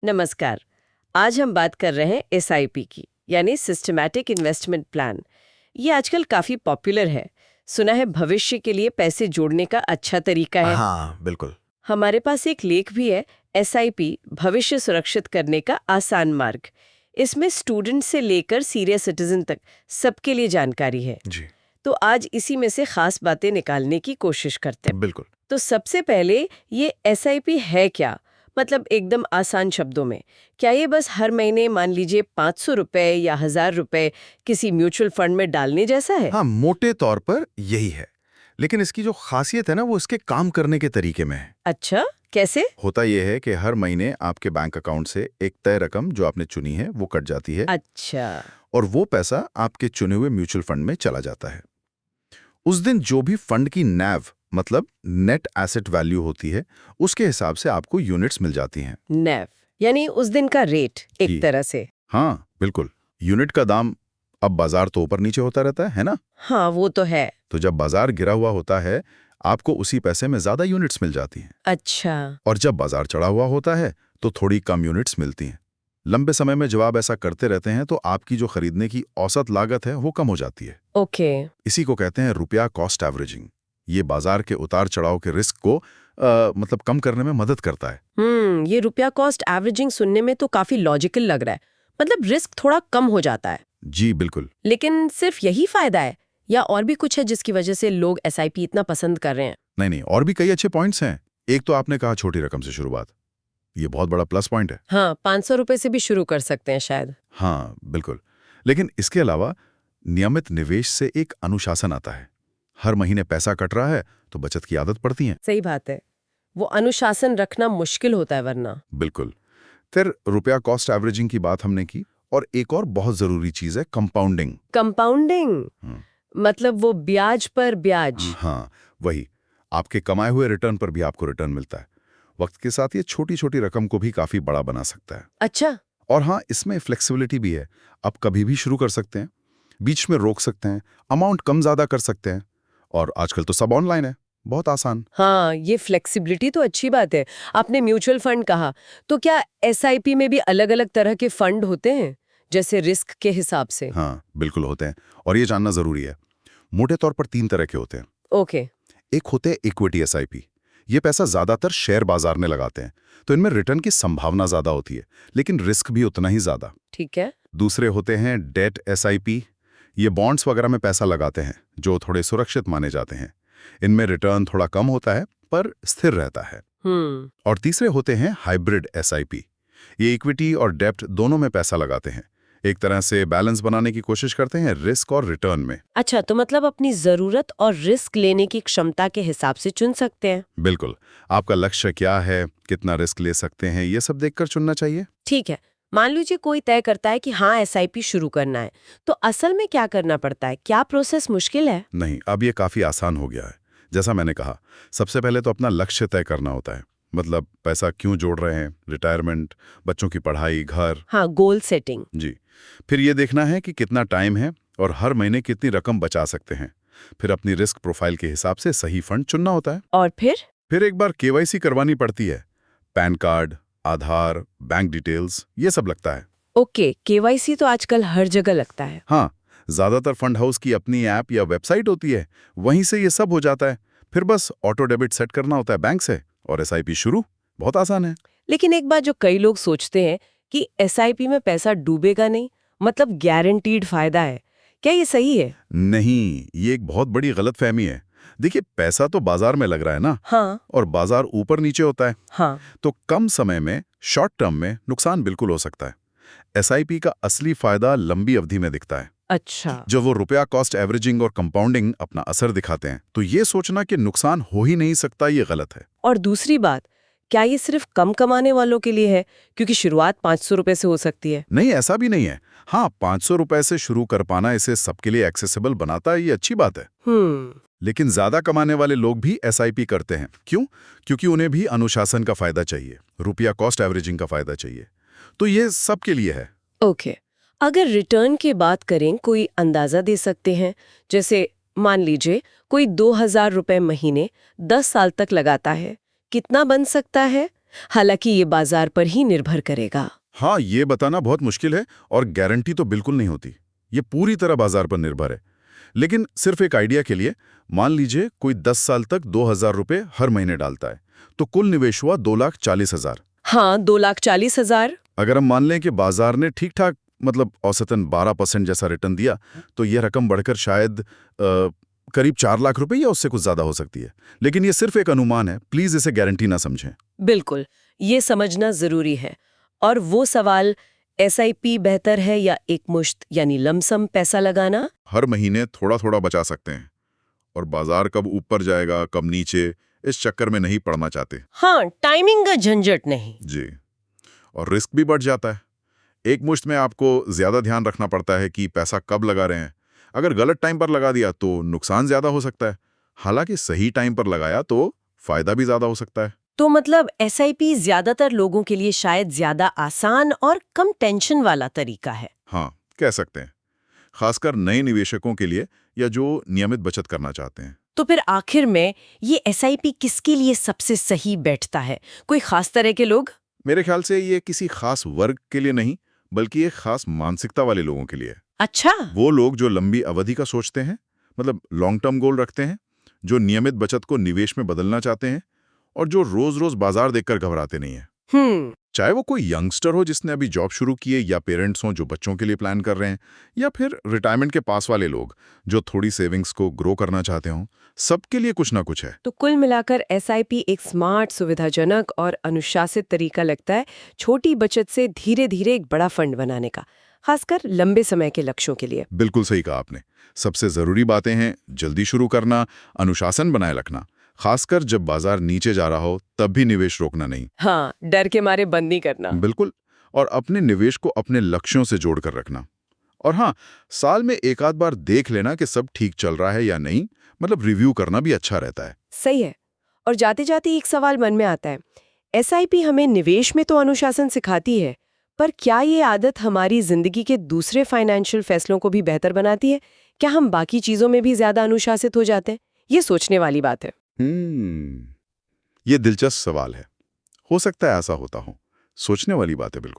नमस्कार। आज हम बात कर रहे हैं एसआईपी की, यानी सिस्टमैटिक इन्वेस्टमेंट प्लान। ये आजकल काफी पॉपुलर है। सुना है भविष्य के लिए पैसे जोड़ने का अच्छा तरीका है। हाँ, बिल्कुल। हमारे पास एक लेख भी है, एसआईपी भविष्य सुरक्षित करने का आसान मार्ग। इसमें स्टूडेंट से लेकर सीनियर सिटीजन तक सबके लिए जानकारी है। जी, तो आज इसी में से खास बातें निकालने की कोशिश करते हैं। बिल्कुल। तो सबसे पहले, ये एसआईपी है क्या? मतलब एकदम आसान शब्दों में, क्या ये बस हर महीने मान लीजिए 500 रुपए या 1000 रुपए किसी म्यूचुअल फंड में डालने जैसा है? हाँ, मोटे तौर पर यही है। लेकिन इसकी जो खासियत है ना, वो इसके काम करने के तरीके में है। अच्छा, कैसे? होता यह है कि हर महीने आपके बैंक अकाउंट से एक तय रकम जो आपने चुनी है, वो कट जाती है अच्छा। और वो पैसा आपके चुने हुए म्यूचुअल फंड में चला जाता है। उस दिन जो भी फंड की नैव मतलब नेट एसेट वैल्यू होती है, उसके हिसाब से आपको यूनिट्स मिल जाती हैं। नेव यानी उस दिन का रेट एक जी। तरह से। हाँ, बिल्कुल। यूनिट का दाम अब बाजार तो ऊपर नीचे होता रहता है ना? हाँ, वो तो है। तो जब बाजार गिरा हुआ होता है, आपको उसी पैसे में ज्यादा यूनिट्स मिल जाती हैं। अच्छा। और जब बाजार चढ़ा हुआ होता है, तो थोड़ी कम यूनिट्स मिलती हैं। लंबे समय में जब आप ऐसा करते रहते हैं, तो आपकी जो खरीदने की औसत लागत है, वो कम हो जाती है। ओके। इसी को कहते हैं रुपया कॉस्ट एवरेजिंग। ये बाजार के उतार चढ़ाव के रिस्क को मतलब कम करने में मदद करता है। ये रुपया कॉस्ट एवरेजिंग सुनने में तो काफी लॉजिकल लग रहा है। मतलब रिस्क थोड़ा कम हो जाता है। जी, बिल्कुल। लेकिन सिर्फ यही फायदा है या और भी कुछ है जिसकी वजह से लोग एसआईपी इतना पसंद कर रहे हैं? नहीं नहीं, और भी कई अच्छे पॉइंट्स हैं। एक तो आपने कहा छोटी रकम से शुरुआत, ये बहुत बड़ा प्लस पॉइंट है। हाँ, 500 रुपए से भी शुरू कर सकते हैं शायद। हाँ, बिल्कुल। लेकिन इसके अलावा नियमित निवेश से एक अनुशासन आता है। हर महीने पैसा कट रहा है, तो बचत की आदत पड़ती है। सही बात है। वो अनुशासन रखना मुश्किल होता है वरना। बिल्कुल। फिर रुपया कॉस्ट एवरेजिंग की बात हमने की, और एक और बहुत जरूरी चीज है कंपाउंडिंग। कंपाउंडिंग मतलब वो ब्याज पर ब्याज। हाँ, वही। आपके कमाए हुए रिटर्न पर भी आपको रिटर्न मिलता है। वक्त के साथ ये छोटी छोटी रकम को भी काफी बड़ा बना सकता है। अच्छा। और हाँ, इसमें फ्लेक्सिबिलिटी भी है। आप कभी भी शुरू कर सकते हैं, बीच में रोक सकते हैं, अमाउंट कम ज्यादा कर सकते हैं। और आजकल तो सब ऑनलाइन है, बहुत आसान। हाँ, ये फ्लेक्सिबिलिटी तो अच्छी बात है। आपने म्यूचुअल फंड कहा, तो क्या एसआईपी में भी अलग-अलग तरह के फंड होते हैं, जैसे रिस्क के हिसाब से? हाँ, बिल्कुल होते हैं। और ये जानना जरूरी है। मोटे तौर पर 3 तरह के होते हैं। ओके। एक होते हैं इक्विटी एसआईपी। ये पैसा ज्यादातर शेयर बाजार में लगाते हैं, तो इनमें रिटर्न की संभावना ज्यादा होती है, लेकिन रिस्क भी उतना ही ज्यादा। ठीक है। दूसरे होते हैं डेट एसआईपी। ये बॉन्ड्स वगैरह में पैसा लगाते हैं, जो थोड़े सुरक्षित माने जाते हैं। इनमें रिटर्न थोड़ा कम होता है, पर स्थिर रहता है। और तीसरे होते हैं हाइब्रिड एसआईपी। ये इक्विटी और डेब्ट दोनों में पैसा लगाते हैं, एक तरह से बैलेंस बनाने की कोशिश करते हैं रिस्क और रिटर्न में। अच्छा, तो मतलब अपनी जरूरत और रिस्क लेने की क्षमता के हिसाब से चुन सकते हैं। बिल्कुल। आपका लक्ष्य क्या है, कितना रिस्क ले सकते हैं, ये सब देखकर चुनना चाहिए। ठीक है। मान लीजिए कोई तय करता है कि हाँ एसआईपी शुरू करना है, तो असल में क्या करना पड़ता है? क्या प्रोसेस मुश्किल है? नहीं, अब ये काफी आसान हो गया है। जैसा मैंने कहा, सबसे पहले तो अपना लक्ष्य तय करना होता है। मतलब पैसा क्यों जोड़ रहे हैं, रिटायरमेंट, बच्चों की पढ़ाई, घर। हाँ, गोल सेटिंग। जी। फिर ये देखना है कि कितना टाइम है और हर महीने कितनी रकम बचा सकते हैं। फिर अपनी रिस्क प्रोफाइल के हिसाब से सही फंड चुनना होता है। और फिर एक बार केवाईसी करवानी पड़ती है। पैन कार्ड, आधार, बैंक डिटेल्स, ये सब लगता है। ओके, केवाईसी तो आजकल हर जगह लगता है। हाँ, ज्यादातर फंड हाउस की अपनी ऐप या वेबसाइट होती है, वहीं से ये सब हो जाता है। फिर बस ऑटो डेबिट सेट करना होता है बैंक से, और एसआईपी शुरू। बहुत आसान है। लेकिन एक बात जो कई लोग सोचते हैं कि एसआईपी में पैसा डूबेगा नहीं, मतलब गारंटीड फायदा है। क्या ये सही है? नहीं, ये एक बहुत बड़ी गलतफहमी है। देखिए, पैसा तो बाजार में लग रहा है ना। हाँ। और बाजार ऊपर नीचे होता है। हाँ। तो कम समय में, शॉर्ट टर्म में नुकसान बिल्कुल हो सकता है। एसआईपी का असली फायदा लंबी अवधि में दिखता है। अच्छा। जब वो रुपया कॉस्ट एवरेजिंग और कंपाउंडिंग अपना असर दिखाते हैं, तो ये सोचना कि नुकसान हो ही नहीं सकता, ये गलत है। और दूसरी बात, क्या ये सिर्फ कम कमाने वालों के लिए है? क्योंकि शुरुआत 500 रुपए से हो सकती है। नहीं, ऐसा भी नहीं है। हाँ, 500 रुपए से शुरू कर पाना इसे सबके लिए एक्सेसिबल बनाता है, ये अच्छी बात है। लेकिन ज्यादा कमाने वाले लोग भी एसआईपी करते हैं। क्यों? क्योंकि उन्हें भी अनुशासन का फायदा चाहिए, रुपया कॉस्ट एवरेजिंग का फायदा चाहिए। तो ये सबके लिए है। ओके। अगर रिटर्न की बात करें, कोई अंदाजा दे सकते हैं? जैसे मान लीजिए कोई 2000 रुपए महीने 10 साल तक लगाता है, कितना बन सकता है? हालांकि ये बाजार पर ही निर्भर करेगा। हाँ, ये बताना बहुत मुश्किल है और गारंटी तो बिल्कुल नहीं होती। ये पूरी तरह बाजार पर निर्भर है। लेकिन सिर्फ एक आइडिया के लिए मान लीजिए कोई 10 साल तक 2,000 रुपए हर महीने डालता है, तो कुल निवेश हुआ 2,40,000। हाँ, 2,40,000। अगर हम मान लें कि बाजार ने ठीक ठाक मतलब औसतन 12% जैसा रिटर्न दिया, तो यह रकम बढ़कर शायद करीब 4 लाख रुपए या उससे कुछ ज्यादा हो सकती है। लेकिन ये सिर्फ एक अनुमान है, प्लीज इसे गारंटी ना समझें। बिल्कुल, ये समझना जरूरी है। और वो सवाल, एसआईपी बेहतर है या एकमुश्त यानी लमसम पैसा लगाना? हर महीने थोड़ा थोड़ा बचा सकते हैं और बाजार कब ऊपर जाएगा कब नीचे, इस चक्कर में नहीं पड़ना चाहते। हाँ, टाइमिंग का झंझट नहीं। जी, और रिस्क भी बढ़ जाता है। एक मुश्त में आपको ज्यादा ध्यान रखना पड़ता है कि पैसा कब लगा रहे हैं। अगर गलत टाइम पर लगा दिया तो नुकसान ज्यादा हो सकता है, हालांकि सही टाइम पर लगाया तो फायदा भी ज्यादा हो सकता है। तो मतलब एसआईपी ज्यादातर लोगों के लिए शायद ज्यादा आसान और कम टेंशन वाला तरीका है। हाँ, कह सकते हैं, खासकर नए निवेशकों के लिए या जो नियमित बचत करना चाहते हैं। तो फिर आखिर में ये एसआईपी किसके लिए सबसे सही बैठता है? कोई खास तरह के लोग? मेरे ख्याल से ये किसी खास वर्ग के लिए नहीं, बल्कि एक खास मानसिकता वाले लोगों के लिए। अच्छा। वो लोग जो लंबी अवधि का सोचते हैं, मतलब लॉन्ग टर्म गोल रखते हैं, जो नियमित बचत को निवेश में बदलना चाहते हैं और जो रोज रोज बाजार देखकर घबराते नहीं है। चाहे वो कोई यंगस्टर हो जिसने अभी जॉब शुरू की है, या पेरेंट्स हों जो बच्चों के लिए प्लान कर रहे हैं, या फिर रिटायरमेंट के पास वाले लोग जो थोड़ी सेविंग्स को ग्रो करना चाहते हों, सबके लिए कुछ ना कुछ है। तो कुल मिलाकर एसआईपी एक स्मार्ट, सुविधाजनक और अनुशासित तरीका लगता है छोटी बचत से धीरे धीरे एक बड़ा फंड बनाने का, खासकर लंबे समय के लक्ष्यों के लिए। बिल्कुल सही कहा आपने। सबसे जरूरी बातें हैं जल्दी शुरू करना, अनुशासन बनाए रखना, खासकर जब बाजार नीचे जा रहा हो तब भी निवेश रोकना नहीं। हाँ, डर के मारे बंद नहीं करना। बिल्कुल, और अपने निवेश को अपने लक्ष्यों से जोड़कर रखना। और हाँ, साल में एक आध बार देख लेना कि सब ठीक चल रहा है या नहीं, मतलब रिव्यू करना भी अच्छा रहता है। सही है। और जाते जाते एक सवाल मन में आता है, एसआईपी हमें निवेश में तो अनुशासन सिखाती है, पर क्या ये आदत हमारी जिंदगी के दूसरे फाइनेंशियल फैसलों को भी बेहतर बनाती है? क्या हम बाकी चीजों में भी ज्यादा अनुशासित हो जाते हैं? ये सोचने वाली बात है। ये दिलचस्प सवाल है। हो सकता है ऐसा होता हो। सोचने वाली बात है बिल्कुल।